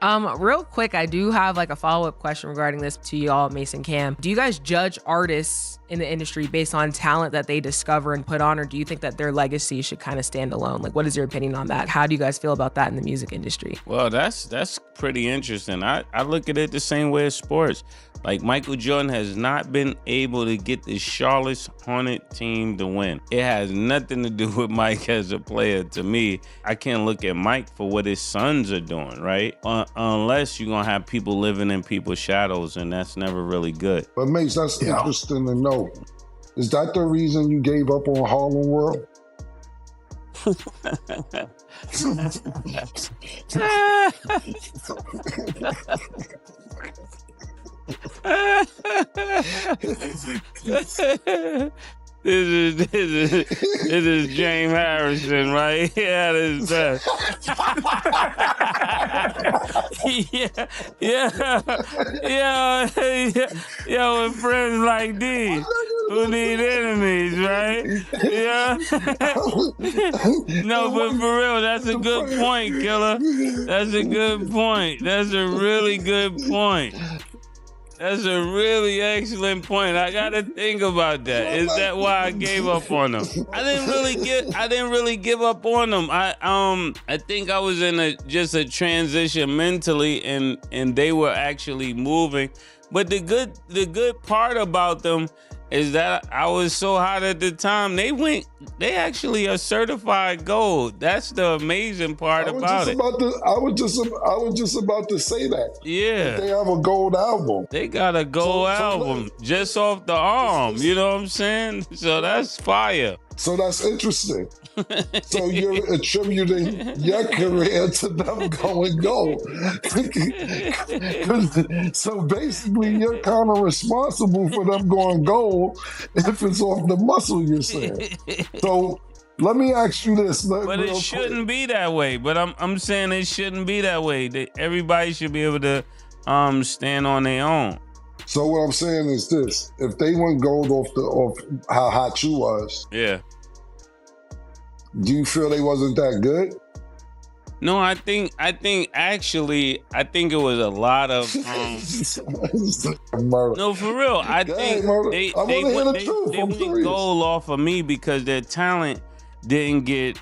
Real quick, I do have like a follow-up question regarding this to y'all, Mason Cam. Do you guys judge artists in the industry based on talent that they discover and put on, or do you think that their legacy should kind of stand alone? Like, what is your opinion on that? How do you guys feel about that in the music industry? Well, that's pretty interesting. I look at it the same way as sports. Like, Michael Jordan has not been able to get the Charlotte Hornet team to win. It has nothing to do with Mike as a player. To me, I can't look at Mike for what his sons are doing, right? Unless you're going to have people living in people's shadows, and that's never really good. But Mase, that's interesting to know. Is that the reason you gave up on Harlem World? This is James Harrison, right? Yeah, this is that. Yeah, with friends like these who need enemies, right? Yeah. No, but for real, that's a good point, Killer. That's a good point. That's a really good point. That's a really excellent point. I gotta think about that. Is that why I gave up on them? I didn't really give up on them. I think I was in just a transition mentally, and they were actually moving. But the good part about them is that I was so hot at the time. They actually are certified gold. That's the amazing part about it. I was just about to say that. Yeah. They have a gold album. They got a gold album just off the arm. You know what I'm saying? So that's fire. So that's interesting. So you're attributing your career to them going gold. So basically, you're kind of responsible for them going gold if it's off the muscle, you're saying. So let me ask you this. But it shouldn't be that way. But I'm saying it shouldn't be that way. Everybody should be able to stand on their own. So what I'm saying is this: if they went gold off how hot you was, yeah. Do you feel they wasn't that good? No, I think actually it was a lot of no, for real. I think they went gold off of me because their talent didn't get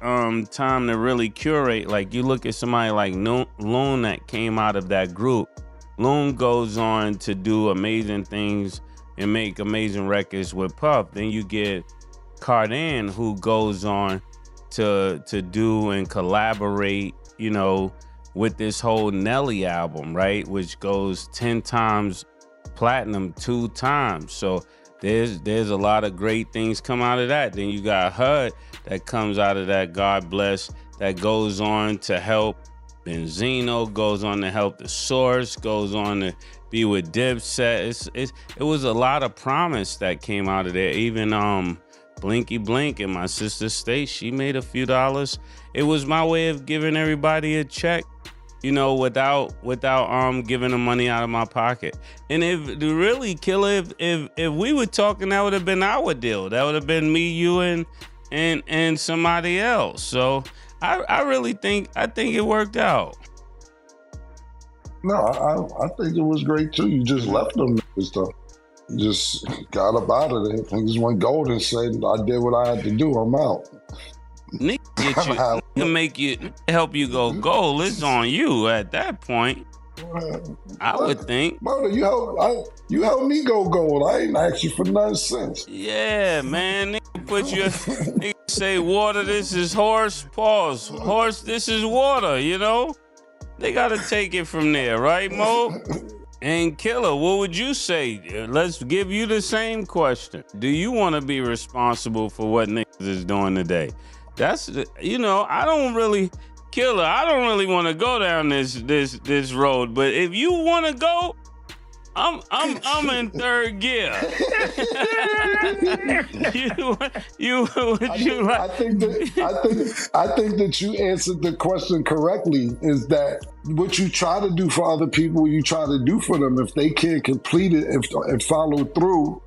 time to really curate. Like, you look at somebody like Loon that came out of that group. Loon goes on to do amazing things and make amazing records with Puff. Then you get Cardan, who goes on to do and collaborate, you know, with this whole Nelly album, right? Which goes 10 times platinum 2 times. So there's a lot of great things come out of that. Then you got HUD that comes out of that, God bless, that goes on to help Benzino, goes on to help The Source, goes on to be with Dipset. It was a lot of promise that came out of there. Even Blinky Blink in my sister's state, she made a few dollars. It was my way of giving everybody a check, you know, without giving the money out of my pocket. And if the really killer, if we were talking, that would have been our deal. That would have been me, you, and somebody else. So I really think it worked out. No, I think it was great too. You just left them and stuff. Just got up out of there. Niggas went gold and said, I did what I had to do. I'm out. Nigga get you, help you go gold. It's on you at that point. I would think. Murder, you helped me go gold. I ain't asked you for nothing since. Yeah, man. Nigga put your, nigga say water, this is horse, pause. Horse, this is water, you know? They gotta take it from there, right, Mo? And Killer, what would you say? Let's give you the same question. Do you want to be responsible for what niggas is doing today? That's, you know, I don't really want to go down this road. But if you want to go, I'm in third gear. I think that you answered the question correctly. Is that what you try to do for other people, you try to do for them. If they can't complete it and follow through,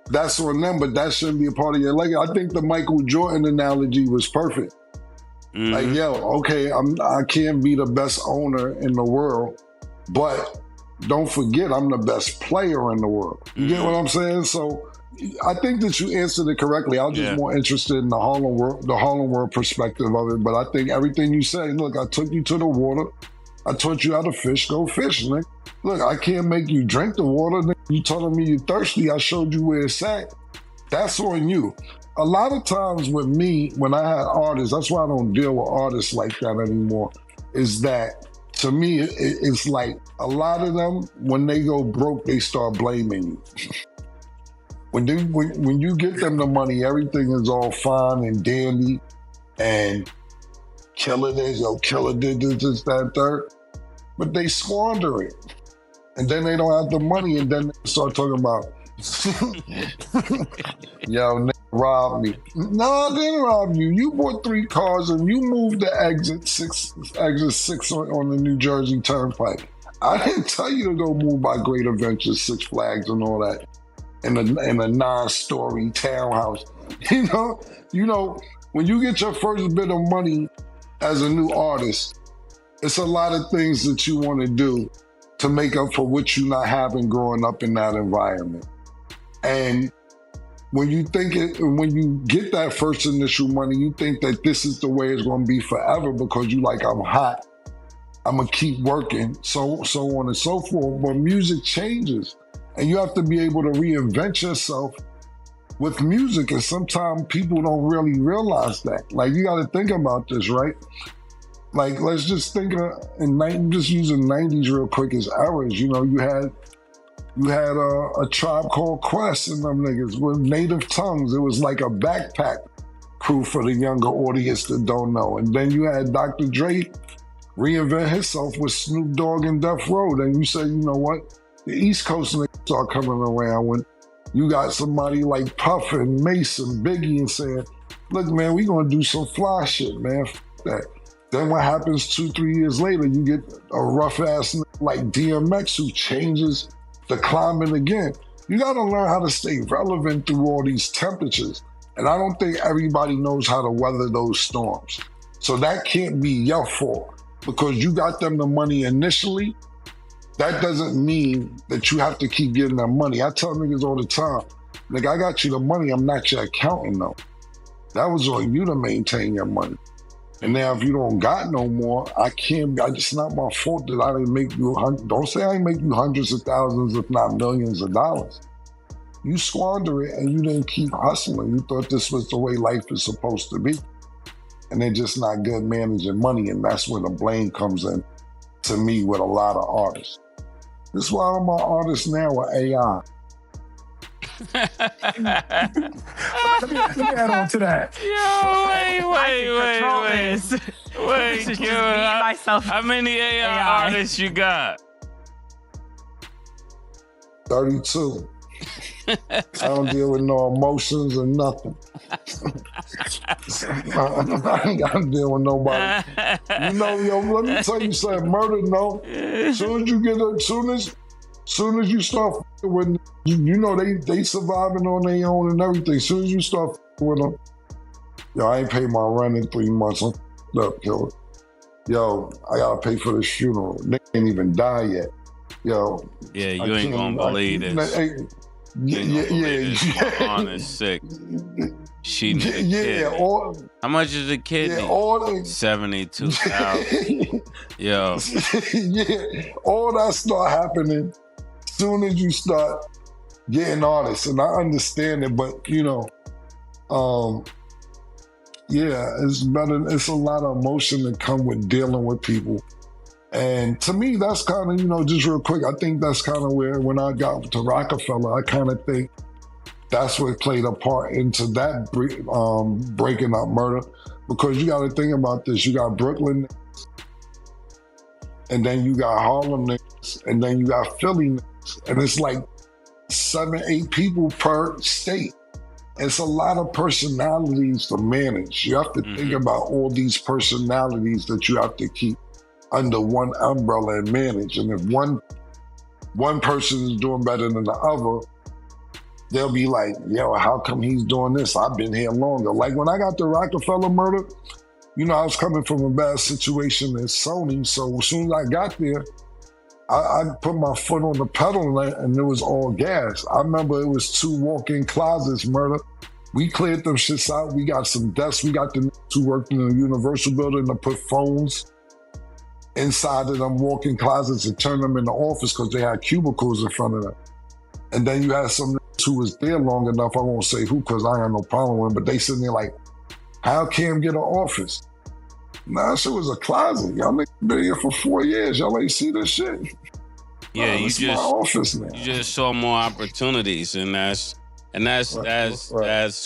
that's on them. But that shouldn't be a part of your legacy. I think the Michael Jordan analogy was perfect. Like, yo, okay, I can't be the best owner in the world, but don't forget I'm the best player in the world. You get what I'm saying? So I think that you answered it correctly. I was just more interested in the Harlem World perspective of it. But I think everything you say, look, I took you to the water. I taught you how to fish. Go fish, nigga. Look, I can't make you drink the water. Nigga. You telling me you're thirsty. I showed you where it's at. That's on you. A lot of times with me, when I had artists, that's why I don't deal with artists like that anymore, is that to me, it's like a lot of them, when they go broke, they start blaming you. When you get them the money, everything is all fine and dandy and killer this, yo, killer did this, that, third. But they squander it. And then they don't have the money and then they start talking about, yo, nigga robbed me. No, I didn't rob you. You bought 3 cars and you moved the exit six on the New Jersey Turnpike. I didn't tell you to go move by Great Adventures, Six Flags and all that in a 9-story townhouse. You know, when you get your first bit of money as a new artist, it's a lot of things that you want to do to make up for what you not having growing up in that environment. And when you get that first initial money, you think that this is the way it's going to be forever because you like, I'm hot, I'm going to keep working, so on and so forth. But music changes and you have to be able to reinvent yourself with music. And sometimes people don't really realize that. Like, you got to think about this, right? Like, let's just think just using 90s real quick as eras. You know, you had a Tribe Called Quest and them niggas with native tongues. It was like a backpack crew for the younger audience that don't know. And then you had Dr. Dre reinvent himself with Snoop Dogg and Death Row. Then you say, you know what? The East Coast niggas start coming around when you got somebody like Puff and Mase and Biggie and saying, look, man, we gonna do some fly shit, man. F that. Then what happens 2-3 years later, you get a rough ass like DMX who changes the climate again. You gotta learn how to stay relevant through all these temperatures. And I don't think everybody knows how to weather those storms. So that can't be your fault because you got them the money initially. That doesn't mean that you have to keep getting them money. I tell niggas all the time, nigga, I got you the money, I'm not your accountant though. That was on you to maintain your money. And now if you don't got no more, it's not my fault that I didn't make you, don't say I didn't make you hundreds of thousands, if not millions of dollars. You squander it and you didn't keep hustling. You thought this was the way life is supposed to be. And they're just not good managing money. And that's where the blame comes in to me with a lot of artists. This is why all my artists now are AI. Let me add on to that. Yo, wait. How many AI artists you got? 32. I don't deal with no emotions or nothing. I ain't got to deal with nobody. You know, yo, let me tell you something. Murder, no. Soon as you start with, you know, they surviving on their own and everything. As soon as you start with them, yo, I ain't paid my rent in 3 months. Look, yo, I gotta pay for this funeral. Nick ain't even die yet. Yo. Yeah, you ain't gonna believe this. Yeah. On is sick. She needs how much is the kidney? Yeah, 72,000. Yo. Yeah, all that start happening soon as you start getting artists, and I understand it, but you know, it's better. It's a lot of emotion that come with dealing with people. And to me, that's kind of, you know, just real quick, I think that's kind of where, when I got to Rockefeller, I kind of think that's what played a part into that breaking up Murder. Because you got to think about this. You got Brooklyn, and then you got Harlem niggas, and then you got Philly niggas. And it's like 7-8 people per state. It's a lot of personalities to manage. You have to think about all these personalities that you have to keep under one umbrella and manage. And if one person is doing better than the other, they'll be like, yo, how come he's doing this? I've been here longer. Like when I got the Rockefeller Murder, You know, I was coming from a bad situation at Sony, so as soon as I got there, I put my foot on the pedal and it was all gas. I remember it was 2 walk-in closets, murder. We cleared them shits out. We got some desks. We got the who worked in the Universal building to put phones inside of them walk-in closets and turn them into office because they had cubicles in front of them. And then you had some who was there long enough, I won't say who because I have no problem with them, but they sitting there like, how Cam get an office? Nah, that shit was a closet. Y'all niggas been here for 4 years. Y'all ain't see this shit. Yeah, you just my office now. You just saw more opportunities, and that's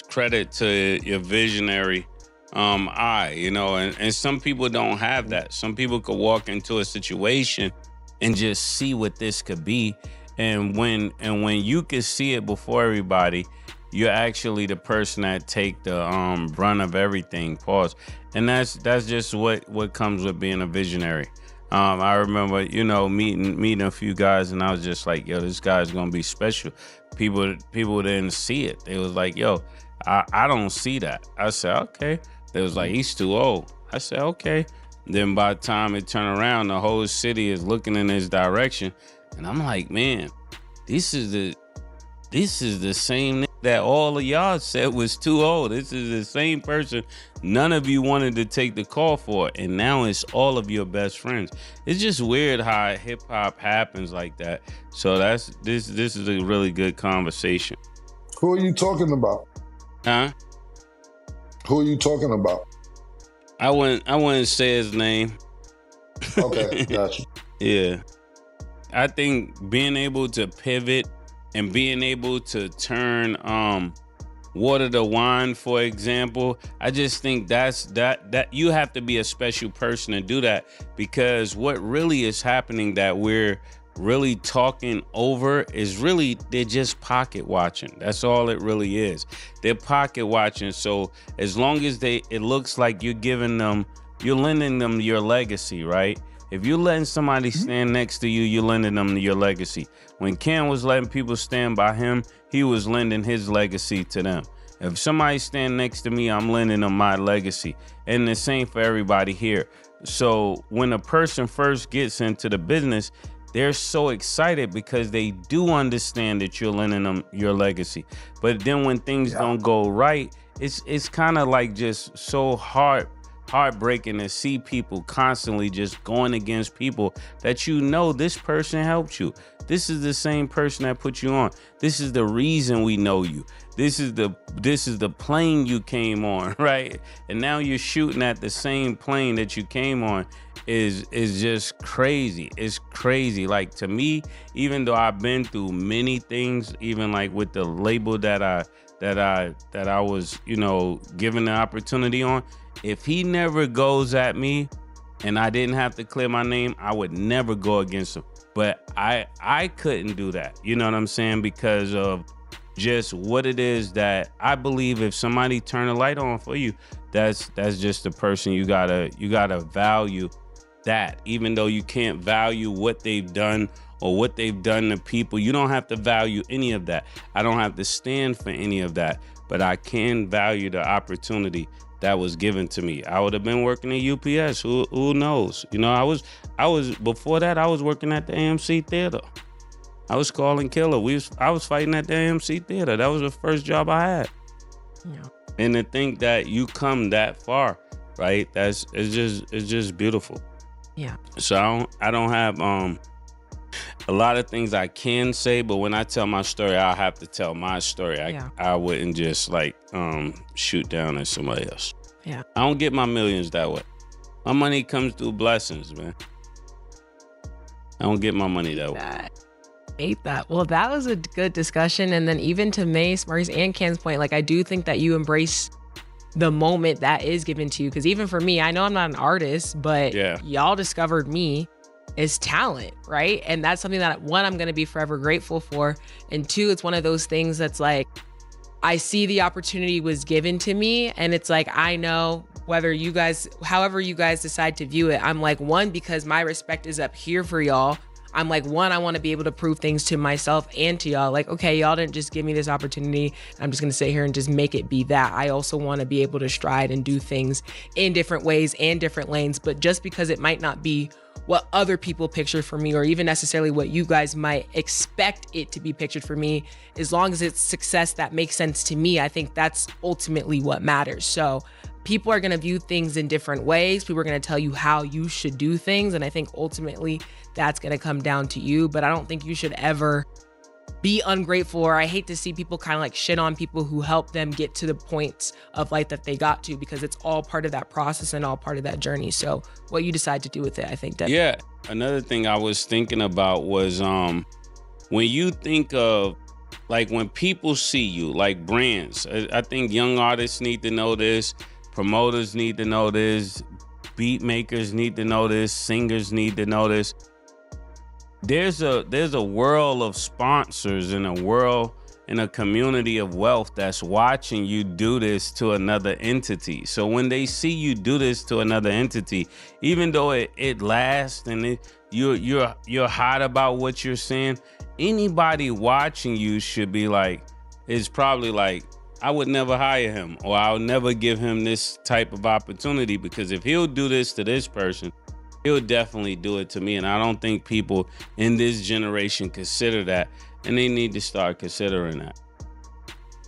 credit to your visionary eye, you know. And some people don't have that. Some people could walk into a situation and just see what this could be, and when you can see it before everybody, you're actually the person that take the brunt of everything. Pause. And that's just what comes with being a visionary. I remember, you know, meeting a few guys, and I was just like, yo, this guy's gonna be special. People didn't see it. They was like, yo, I don't see that. I said, okay. They was like, he's too old. I said, okay. Then by the time it turned around, the whole city is looking in his direction, and I'm like, man, this is the same that all of y'all said was too old. This is the same person none of you wanted to take the call for, and now it's all of your best friends. It's just weird how hip hop happens like that. So this is a really good conversation. Who are you talking about? Huh? Who are you talking about? I wouldn't say his name. Okay, gotcha. Yeah. I think being able to pivot and being able to turn water to wine, for example, I just think that you have to be a special person to do that, because what really is happening that we're really talking over is really they're just pocket watching. That's all it really is. They're pocket watching. So as long as it looks like you're lending them your legacy, right? If you're letting somebody stand next to you, you're lending them your legacy. When Cam was letting people stand by him, he was lending his legacy to them. If somebody stand next to me, I'm lending them my legacy. And the same for everybody here. So when a person first gets into the business, they're so excited because they do understand that you're lending them your legacy. But then when things don't go right, it's kind of like just so heartbreaking to see people constantly just going against people that you know this person helped you. This is the same person that put you on. This is the reason we know you. This is the plane you came on, right? And now you're shooting at the same plane that you came on. Is just crazy. It's crazy. Like, to me, even though I've been through many things, even like with the label that I was, you know, given the opportunity on, if he never goes at me and I didn't have to clear my name, I would never go against him. But I couldn't do that. You know what I'm saying? Because of just what it is that I believe if somebody turn a light on for you, that's just the person you gotta value that. Even though you can't value what they've done or what they've done to people, you don't have to value any of that. I don't have to stand for any of that, but I can value the opportunity that was given to me. I would have been working at UPS. Who knows? You know, I was before that. I was working at the AMC Theater. I was calling killer. I was fighting at the AMC Theater. That was the first job I had. Yeah. And to think that you come that far, right? It's just beautiful. Yeah. So I don't have a lot of things I can say, but when I tell my story, I'll have to tell my story. I wouldn't just like shoot down at somebody else. Yeah. I don't get my millions that way. My money comes through blessings, man. I don't get my money that way. Hate that. Well, that was a good discussion. And then even to Mase, Maurice, and Ken's point, like, I do think that you embrace the moment that is given to you. Because even for me, I know I'm not an artist, but y'all discovered me as talent, right? And that's something that, one, I'm going to be forever grateful for. And two, it's one of those things that's like, I see the opportunity was given to me. And it's like, I know whether you guys, however you guys decide to view it, I'm like, one, because my respect is up here for y'all. I'm like, one, I want to be able to prove things to myself and to y'all. Like, okay, y'all didn't just give me this opportunity. I'm just going to sit here and just make it be that. I also want to be able to stride and do things in different ways and different lanes. But just because it might not be what other people picture for me, or even necessarily what you guys might expect it to be pictured for me, as long as it's success that makes sense to me, I think that's ultimately what matters. So people are going to view things in different ways. People are going to tell you how you should do things. And I think ultimately that's going to come down to you. But I don't think you should ever be ungrateful, or I hate to see people kind of like shit on people who help them get to the points of life that they got to, because it's all part of that process and all part of that journey. So what you decide to do with it, I think definitely. Yeah. Another thing I was thinking about was when you think of, like, when people see you, like brands, I think young artists need to know this, promoters need to know this, beat makers need to know this, singers need to know this. There's a world of sponsors and a community of wealth that's watching you do this to another entity. So when they see you do this to another entity, even though it lasts and you're hot about what you're saying, anybody watching you should be like, is probably like, I would never hire him, or I'll never give him this type of opportunity, because if he'll do this to this person, he'll definitely do it to me. And I don't think people in this generation consider that, and they need to start considering that.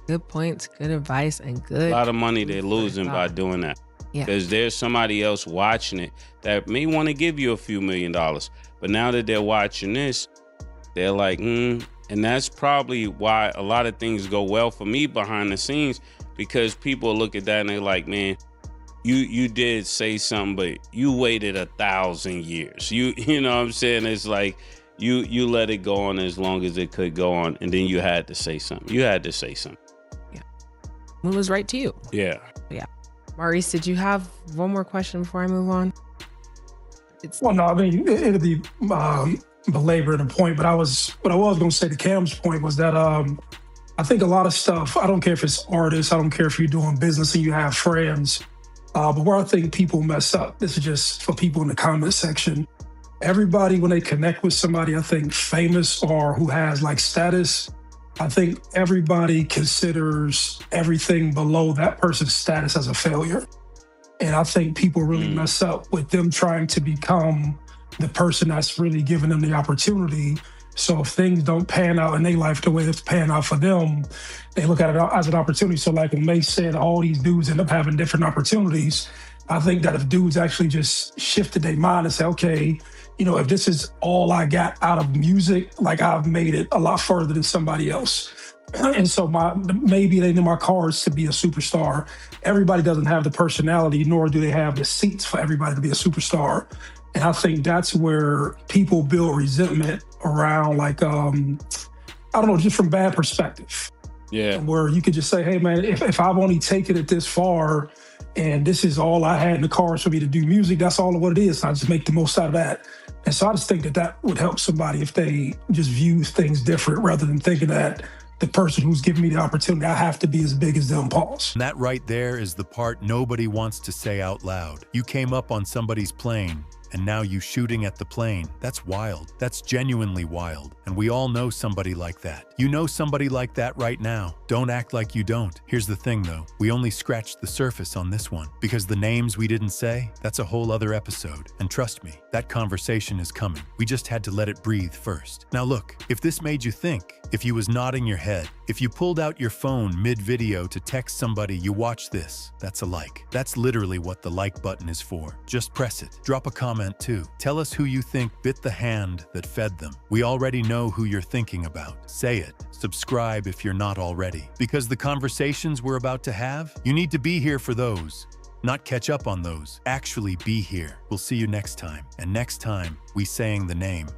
Good points, good advice, and good. A lot of money they're losing by doing that. Because there's somebody else watching it that may want to give you a few $1 million. But now that they're watching this, they're like, And that's probably why a lot of things go well for me behind the scenes, because people look at that and they're like, man, you did say something, but you waited 1,000 years. You know what I'm saying? It's like you let it go on as long as it could go on, and then you had to say something. You had to say something. Yeah. It was right to you. Yeah. Yeah. Maurice, did you have one more question before I move on? Well, no, I mean, it'll be belaboring the point, but what I was going to say to Cam's point was that I think a lot of stuff, I don't care if it's artists, I don't care if you're doing business and you have friends, but where I think people mess up, this is just for people in the comment section. Everybody, when they connect with somebody, I think famous or who has like status, I think everybody considers everything below that person's status as a failure. And I think people really mess up with them trying to become the person that's really giving them the opportunity. So if things don't pan out in their life the way it's panned out for them, they look at it as an opportunity. So like when Mase said, all these dudes end up having different opportunities. I think that if dudes actually just shifted their mind and say, okay, if this is all I got out of music, like I've made it a lot further than somebody else. And so maybe they need my cards to be a superstar. Everybody doesn't have the personality, nor do they have the seats for everybody to be a superstar. And I think that's where people build resentment around, like, I don't know, just from bad perspective. Yeah. Where you could just say, hey, man, if I've only taken it this far and this is all I had in the cards for me to do music, that's all of what it is. I just make the most out of that. And so I just think that would help somebody if they just view things different rather than thinking that the person who's giving me the opportunity, I have to be as big as them, pause. And that right there is the part nobody wants to say out loud. You came up on somebody's plane, and now you shooting at the plane. That's wild. That's genuinely wild. And we all know somebody like that. You know somebody like that right now. Don't act like you don't. Here's the thing though, we only scratched the surface on this one, because the names we didn't say, that's a whole other episode. And trust me, that conversation is coming. We just had to let it breathe first. Now look, if this made you think, if you was nodding your head, if you pulled out your phone mid-video to text somebody you watch this, that's a like. That's literally what the like button is for. Just press it. Drop a comment too. Tell us who you think bit the hand that fed them. We already know who you're thinking about. Say it. Subscribe if you're not already. Because the conversations we're about to have, you need to be here for those. Not catch up on those. Actually be here. We'll see you next time. And next time, we saying the name.